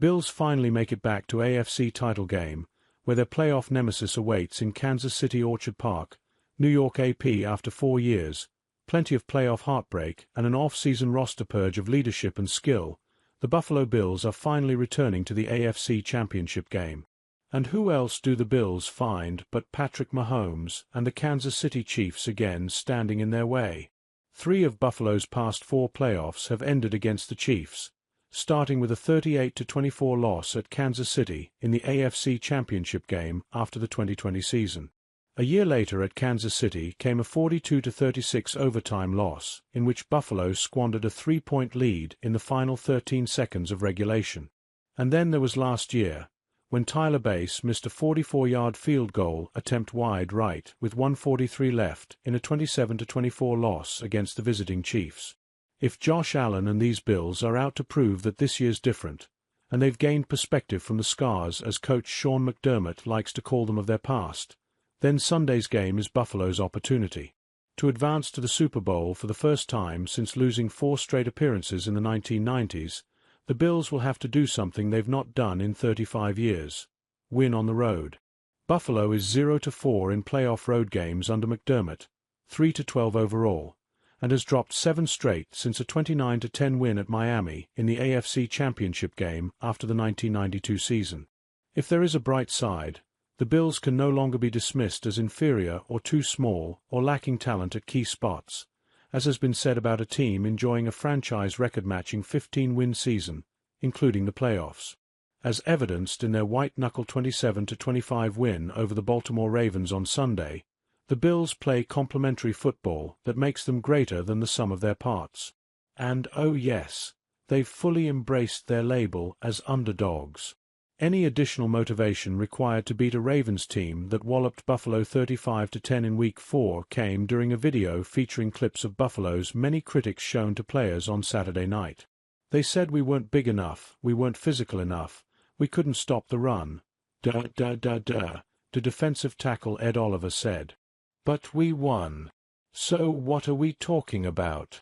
Bills finally make it back to AFC title game, where their playoff nemesis awaits in Kansas City Orchard Park, New York AP after 4 years, plenty of playoff heartbreak and an off-season roster purge of leadership and skill. The Buffalo Bills are finally returning to the AFC Championship game. And who else do the Bills find but Patrick Mahomes and the Kansas City Chiefs again standing in their way? 3 of Buffalo's past 4 playoffs have ended against the Chiefs, starting with a 38-24 loss at Kansas City in the AFC Championship game after the 2020 season. A year later at Kansas City came a 42-36 overtime loss, in which Buffalo squandered a 3-point lead in the final 13 seconds of regulation. And then there was last year, when Tyler Bass missed a 44-yard field goal attempt wide right with 1:43 left in a 27-24 loss against the visiting Chiefs. If Josh Allen and these Bills are out to prove that this year's different, and they've gained perspective from the scars as coach Sean McDermott likes to call them of their past, then Sunday's game is Buffalo's opportunity to advance to the Super Bowl for the first time since losing 4 straight appearances in the 1990s. The Bills will have to do something they've not done in 35 years: win on the road. Buffalo is 0-4 in playoff road games under McDermott, 3-12 overall, and has dropped 7 straight since a 29-10 win at Miami in the AFC Championship game after the 1992 season. If there is a bright side, the Bills can no longer be dismissed as inferior or too small or lacking talent at key spots, as has been said about a team enjoying a franchise record-matching 15-win season, including the playoffs. As evidenced in their white-knuckle 27-25 win over the Baltimore Ravens on Sunday, the Bills play complementary football that makes them greater than the sum of their parts. And oh yes, they've fully embraced their label as underdogs. Any additional motivation required to beat a Ravens team that walloped Buffalo 35-10 in Week 4 came during a video featuring clips of Buffalo's many critics shown to players on Saturday night. They said we weren't big enough, we weren't physical enough, we couldn't stop the run. The defensive tackle Ed Oliver said. But we won. So what are we talking about?